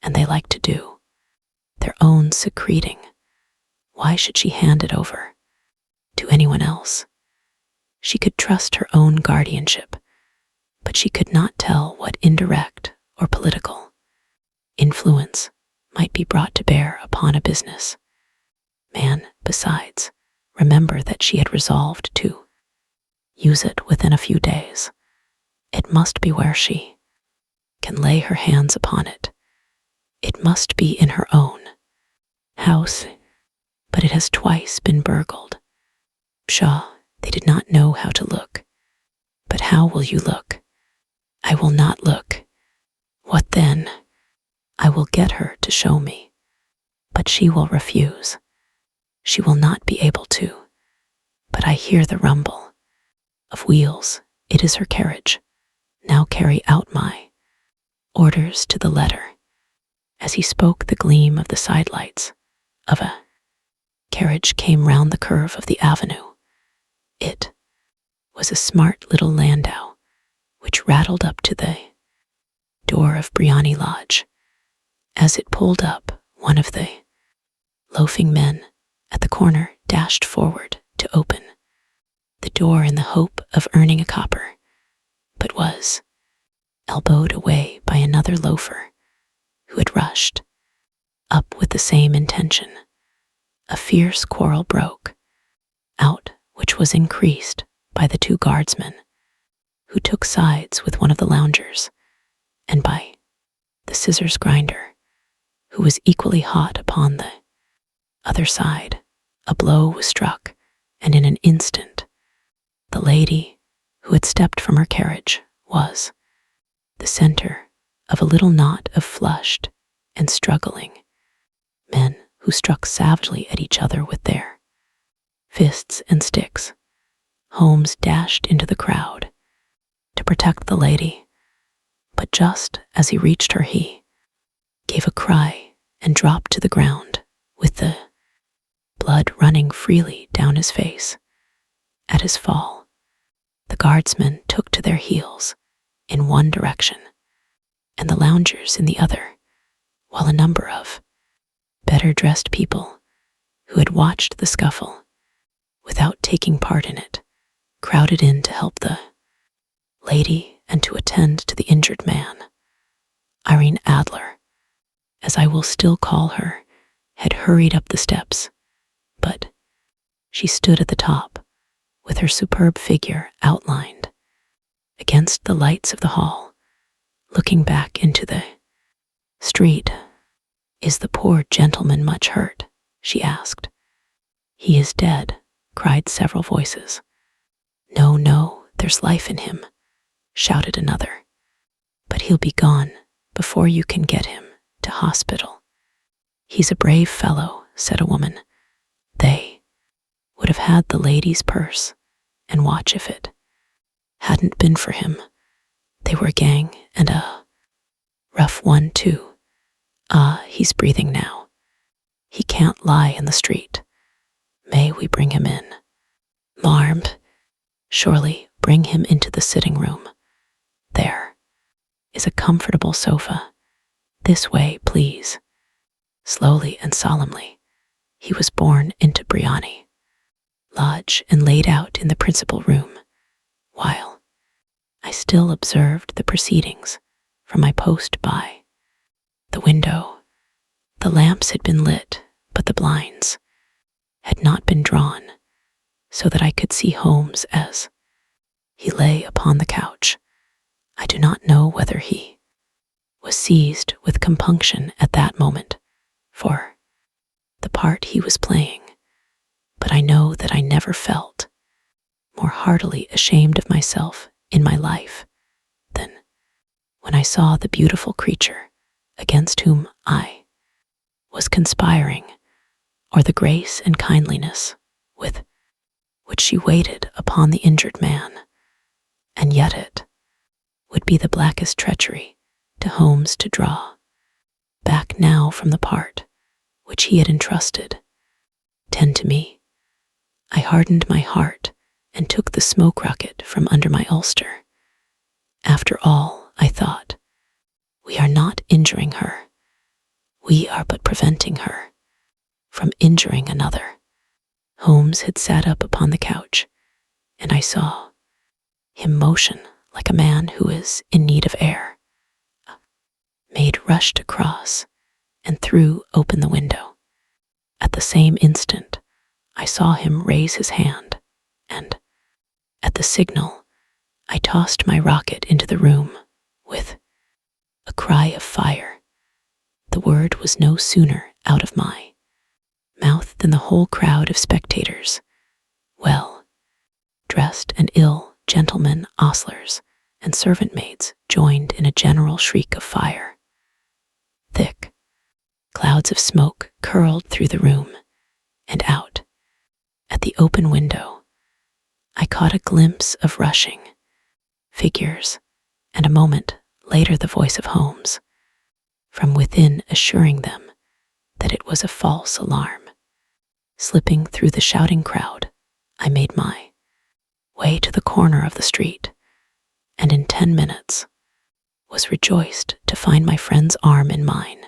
and they like to do their own secreting. Why should she hand it over to anyone else? She could trust her own guardianship, but she could not tell what indirect or political influence might be brought to bear upon a business man. Besides, remember that she had resolved to use it within a few days. It must be where she can lay her hands upon it. It must be in her own house, but it has twice been burgled. Pshaw, they did not know how to look. But how will you look? I will not look. What then? I will get her to show me. But she will refuse. She will not be able to. But I hear the rumble of wheels. It is her carriage. Now carry out my orders to the letter. As he spoke, the gleam of the sidelights of a carriage came round the curve of the avenue. It was a smart little landau, which rattled up to the door of Briony Lodge. As it pulled up, one of the loafing men at the corner dashed forward to open the door in the hope of earning a copper, but was elbowed away by another loafer who had rushed up with the same intention. A fierce quarrel broke out, which was increased by the two guardsmen who took sides with one of the loungers, and by the scissors grinder, who was equally hot upon the other side. A blow was struck, and in an instant the lady who had stepped from her carriage was the center of a little knot of flushed and struggling men who struck savagely at each other with their fists and sticks. Holmes dashed into the crowd to protect the lady, but just as he reached her, he gave a cry and dropped to the ground with the blood running freely down his face. At his fall, the guardsmen took to their heels in one direction and the loungers in the other, while a number of better-dressed people who had watched the scuffle without taking part in it crowded in to help the lady and to attend to the injured man. Irene Adler, as I will still call her, had hurried up the steps, but she stood at the top with her superb figure outlined against the lights of the hall, looking back into the street. Is the poor gentleman much hurt? She asked. He is dead, cried several voices. No, no, there's life in him, shouted another. But he'll be gone before you can get him to hospital. He's a brave fellow, said a woman. They would have had the lady's purse and watch if it hadn't been for him. They were a gang, and a rough one, too. Ah, he's breathing now. He can't lie in the street. May we bring him in? Marm, surely bring him into the sitting room. There is a comfortable sofa. This way, please. Slowly and solemnly, he was borne into Briony Lodge and laid out in the principal room, while I still observed the proceedings from my post by the window. The lamps had been lit, but the blinds had not been drawn, so that I could see Holmes as he lay upon the couch. I do not know whether he was seized with compunction at that moment for the part he was playing, but I know that I never felt more heartily ashamed of myself in my life than when I saw the beautiful creature against whom I was conspiring, or the grace and kindliness with which she waited upon the injured man. And yet it would be the blackest treachery to Holmes to draw back now from the part which he had entrusted to me. I hardened my heart and took the smoke rocket from under my ulster. After all, I thought, we are not injuring her. We are but preventing her from injuring another. Holmes had sat up upon the couch, and I saw him motion like a man who is in need of air. A maid rushed across and threw open the window. At the same instant, I saw him raise his hand, and at the signal, I tossed my rocket into the room with a cry of fire. The word was no sooner out of my mouth than the whole crowd of spectators, well dressed and ill gentlemen, ostlers, and servant maids, joined in a general shriek of fire. Thick clouds of smoke curled through the room, and out at the open window I caught a glimpse of rushing figures, and a moment later the voice of Holmes from within assuring them that it was a false alarm. Slipping through the shouting crowd, I made my way to the corner of the street, and in 10 minutes was rejoiced to find my friend's arm in mine,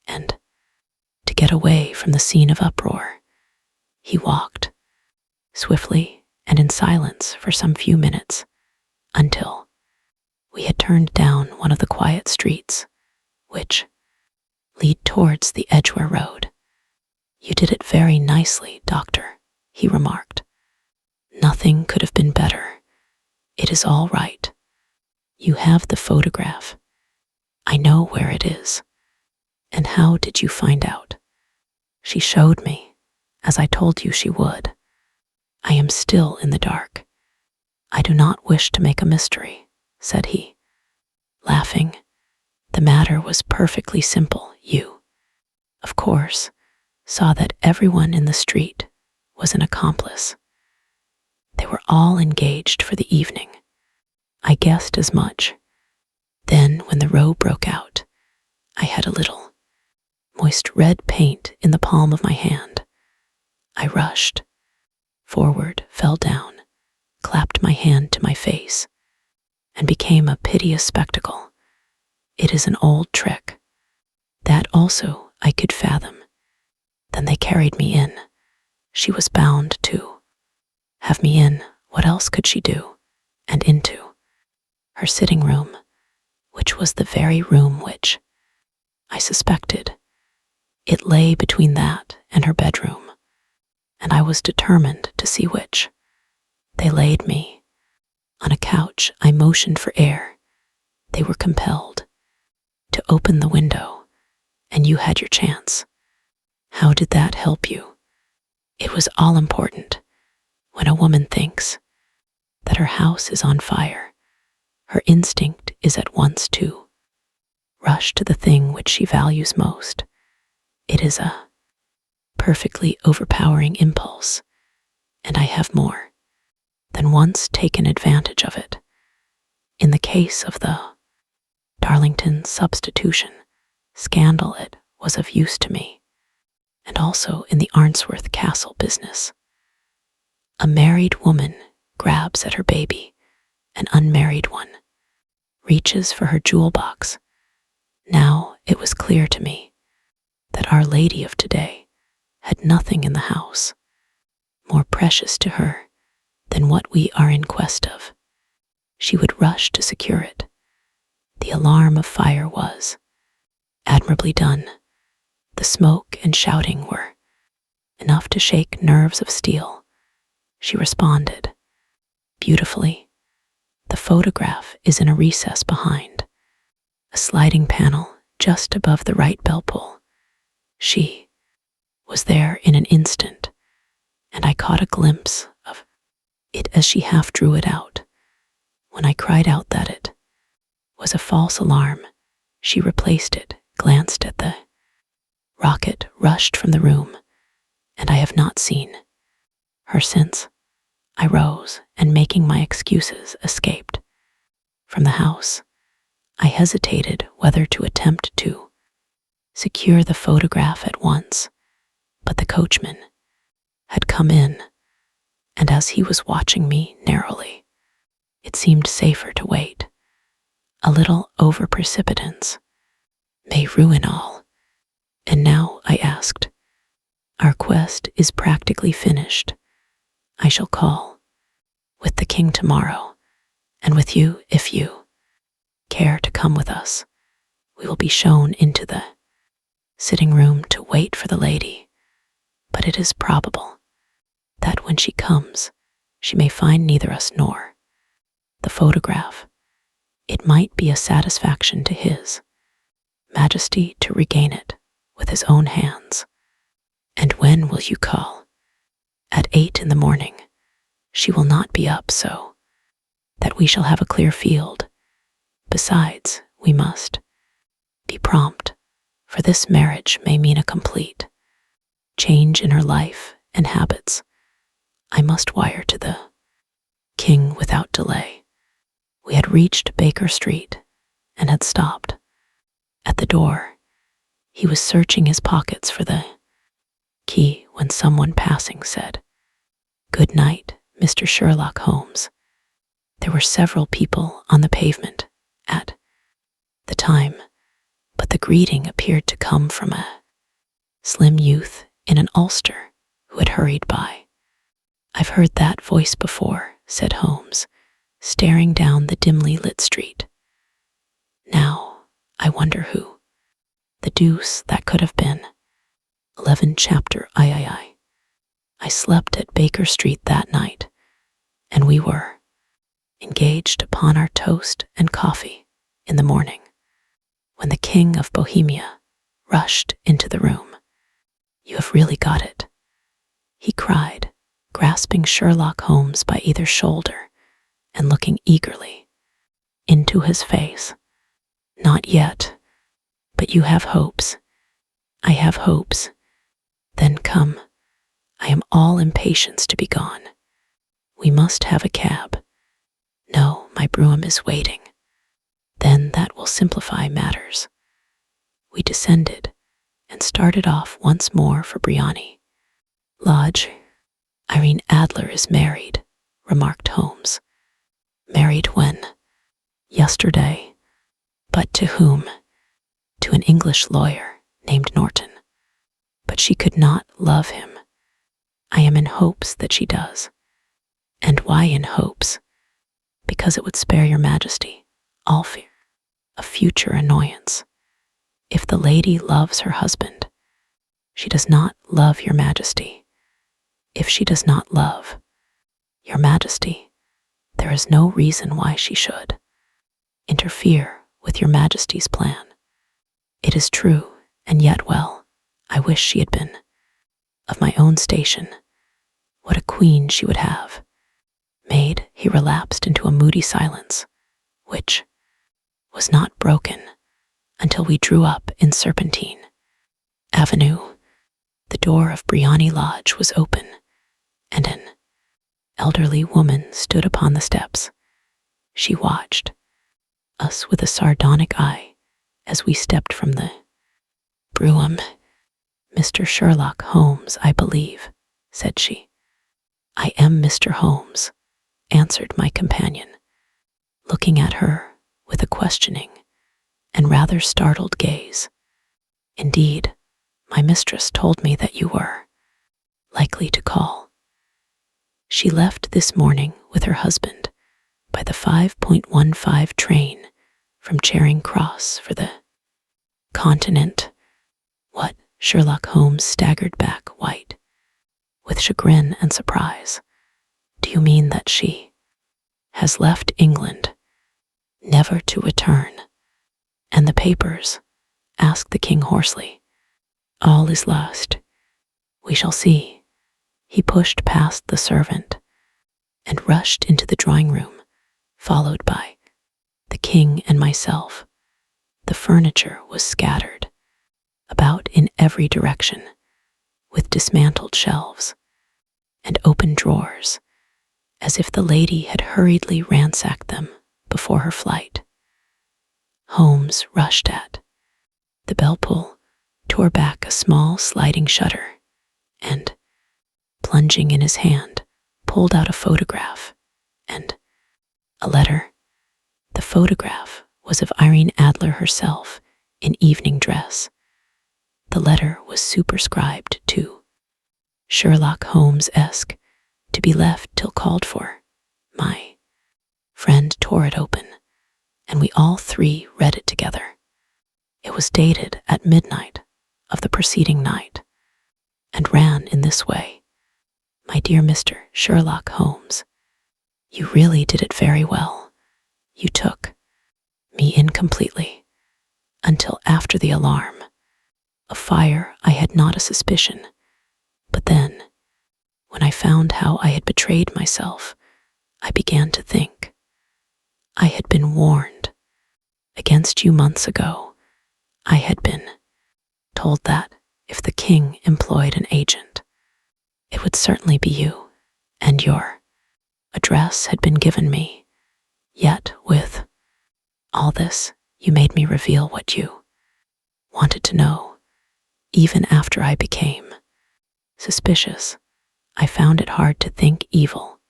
and to get away from the scene of uproar. He walked swiftly and in silence for some few minutes, until we had turned down one of the quiet streets which lead towards the Edgware Road. "You did it very nicely, Doctor," he remarked. "Nothing could have been better. It is all right. You have the photograph. I know where it is. And how did you find out?" "She showed me, as I told you she would. I am still in the dark. I do not wish to make a mystery," said he, laughing. "The matter was perfectly simple. You, of course, saw that everyone in the street was an accomplice. They were all engaged for the evening. I guessed as much. Then, when the row broke out, I had a little moist red paint in the palm of my hand. I rushed forward, fell down, clapped my hand to my face, and became a piteous spectacle. It is an old trick. That also I could fathom. Then they carried me in. She was bound to have me in. What else could she do? And into her sitting room, which was the very room which I suspected. It lay between that and her bedroom, and I was determined to see which. They laid me on a couch. I motioned for air. They were compelled to open the window, and you had your chance. How did that help you? It was all important. When a woman thinks that her house is on fire, her instinct is at once to rush to the thing which she values most. It is a perfectly overpowering impulse, and I have more than once taken advantage of it. In the case of the Darlington substitution scandal, it was of use to me, and also in the Arnsworth Castle business. A married woman grabs at her baby, an unmarried one reaches for her jewel box. Now it was clear to me that Our Lady of today had nothing in the house more precious to her than what we are in quest of. She would rush to secure it. The alarm of fire was admirably done. The smoke and shouting were enough to shake nerves of steel. She responded beautifully. The photograph is in a recess behind a sliding panel just above the right bell pull. She was there in an instant, and I caught a glimpse of it as she half drew it out. When I cried out that it was a false alarm, she replaced it, glanced at the rocket, rushed from the room, and I have not seen her since. I rose, and making my excuses, escaped from the house. I hesitated whether to attempt to secure the photograph at once, but the coachman had come in, and as he was watching me narrowly, it seemed safer to wait. A little over-precipitance may ruin all, And now, I asked, our quest is practically finished. I shall call with the king tomorrow, and with you if you care to come with us. We will be shown into the sitting room to wait for the lady, but it is probable that when she comes, she may find neither us nor the photograph. It might be a satisfaction to his Majesty to regain it with his own hands. And when will you call? At 8 in the morning. She will not be up so that we shall have a clear field. Besides, we must be prompt, for this marriage may mean a complete change in her life and habits. I must wire to the king without delay. We had reached Baker Street and had stopped at the door. He was searching his pockets for the key when someone passing said, "Good night, Mr. Sherlock Holmes." There were several people on the pavement at the time, but the greeting appeared to come from a slim youth in an ulster who had hurried by. "I've heard that voice before," said Holmes, staring down the dimly lit street. "Now, I wonder who the deuce that could have been." 11 chapter I slept at Baker Street that night, and we were engaged upon our toast and coffee in the morning, when the King of Bohemia rushed into the room. "You have really got it," he cried, grasping Sherlock Holmes by either shoulder and looking eagerly into his face. "Not yet, but you have hopes." "I have hopes." "Then come. I am all impatience to be gone. We must have a cab." "No, my brougham is waiting." "Then that will simplify matters." We descended and started off once more for Briony Lodge. "Irene Adler is married," remarked Holmes. "Married when?" "Yesterday." "But to whom?" "To an English lawyer named Norton. But she could not love him." "I am in hopes that she does." "And why in hopes?" "Because it would spare your Majesty all fear of future annoyance. If the lady loves her husband, she does not love your Majesty. If she does not love your Majesty, there is no reason why she should interfere with your Majesty's plan. It is true, and yet, well, I wish she had been of my own station. What a queen she would have made." He relapsed into a moody silence, which was not broken until we drew up in Serpentine Avenue. The door of Briony Lodge was open, and an elderly woman stood upon the steps. She watched us with a sardonic eye as we stepped from the brougham. "Mr. Sherlock Holmes, I believe," said she. "I am Mr. Holmes," answered my companion, looking at her with a questioning and rather startled gaze. "Indeed, my mistress told me that you were likely to call. She left this morning with her husband by the 5:15 train from Charing Cross for the Continent." "What?" Sherlock Holmes staggered back, white with chagrin and surprise. "Do you mean that she has left England, never to return?" "And the papers?" asked the king hoarsely. "All is lost. We shall see." He pushed past the servant and rushed into the drawing room, followed by the king and myself. The furniture was scattered about in every direction, with dismantled shelves and open drawers, as if the lady had hurriedly ransacked them before her flight. Holmes rushed at the bell pull, tore back a small sliding shutter, and, plunging in his hand, pulled out a photograph and a letter. The photograph was of Irene Adler herself in evening dress. The letter was superscribed to Sherlock Holmes-esque, to be left till called for. My friend tore it open, and we all three read it together. It was dated at midnight of the preceding night, and ran in this way. My dear Mr. Sherlock Holmes, you really did it very well. You took me in completely. Until after the alarm of fire, I had not a suspicion. But then, when I found how I had betrayed myself, I began to think. I had been warned against you months ago. I had been told that if the king employed an agent, it would certainly be you, and your address had been given me. Yet, with all this, you made me reveal what you wanted to know. Even after I became suspicious, I found it hard to think evil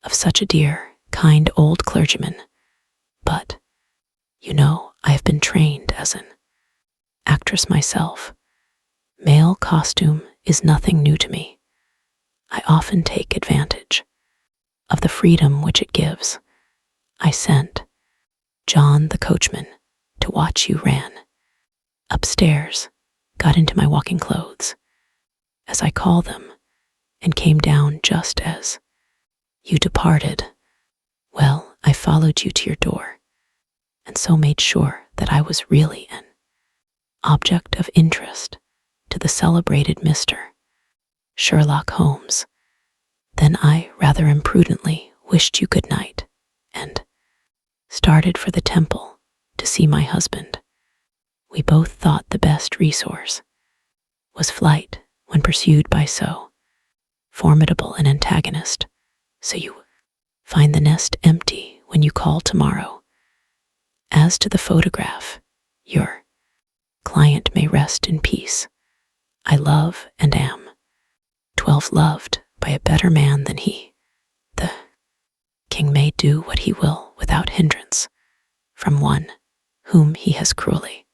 of such a dear, kind old clergyman. But, you know, I have been trained as an actress myself. Male costume is nothing new to me. I often take advantage of the freedom which it gives. I sent John the coachman to watch you, ran upstairs, got into my walking clothes, as I call them, and came down just as you departed. Well, I followed you to your door, and so made sure that I was really an object of interest to the celebrated Mr. Sherlock Holmes. Then I rather imprudently wished you good night, and started for the temple to see my husband. We both thought the best resource was flight when pursued by so formidable an antagonist, so you find the nest empty when you call tomorrow. As to the photograph, your client may rest in peace. I love and am 12 loved by a better man than he. The king may do what he will without hindrance from one whom he has cruelly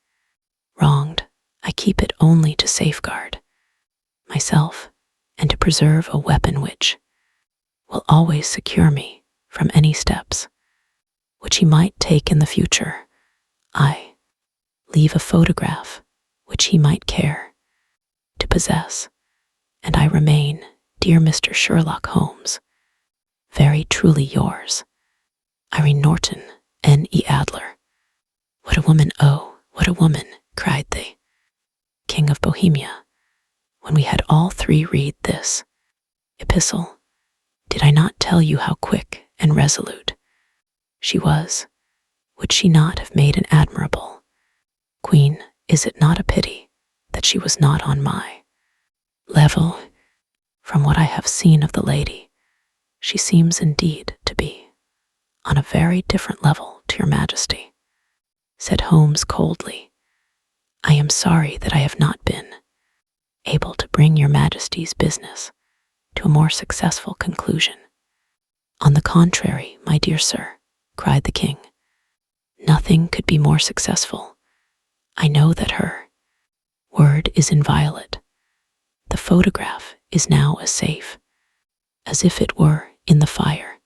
wronged. I keep it only to safeguard myself and to preserve a weapon which will always secure me from any steps which he might take in the future. I leave a photograph which he might care to possess, and I remain, dear Mr. Sherlock Holmes, very truly yours, Irene Norton, N.E. Adler. What a woman, oh, what a woman, cried the King of Bohemia, when we had all three read this epistle. Did I not tell you how quick and resolute she was? Would she not have made an admirable queen? Is it not a pity that she was not on my level? From what I have seen of the lady, she seems indeed to be on a very different level to your majesty, said Holmes coldly. I am sorry that I have not been able to bring your majesty's business to a more successful conclusion. On the contrary, my dear sir, cried the king, nothing could be more successful. I know that her word is inviolate. The photograph is now as safe as if it were in the fire.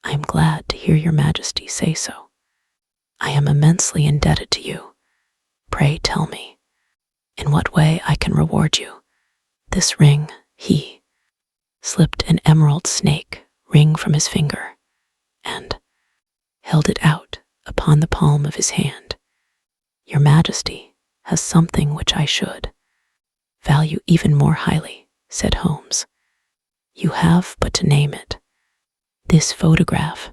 I am glad to hear your majesty say so. I am immensely indebted to you. Pray tell me in what way I can reward you. This ring, he slipped an emerald snake ring from his finger and held it out upon the palm of his hand. Your majesty has something which I should value even more highly, said Holmes. You have but to name it. This photograph.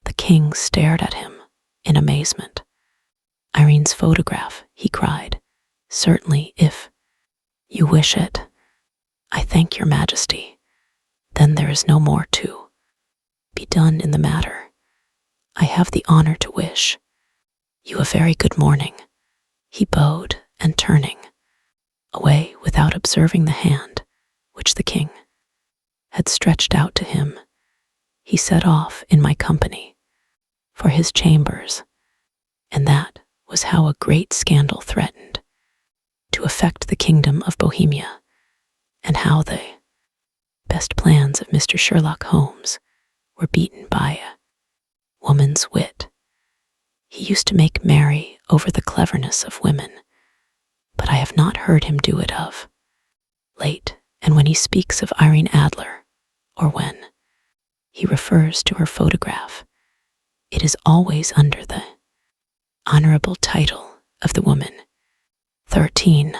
The king stared at him in amazement. Irene's photograph, he cried. Certainly, if you wish it. I thank your majesty. Then there is no more to be done in the matter. I have the honor to wish you a very good morning. He bowed, and turning away without observing the hand which the king had stretched out to him, he set off in my company for his chambers, and that was how a great scandal threatened to to affect the kingdom of Bohemia, and how the best plans of Mr. Sherlock Holmes were beaten by a woman's wit. He used to make merry over the cleverness of women, but I have not heard him do it of late, and when he speaks of Irene Adler, or when he refers to her photograph, it is always under the honorable title of the woman. 13.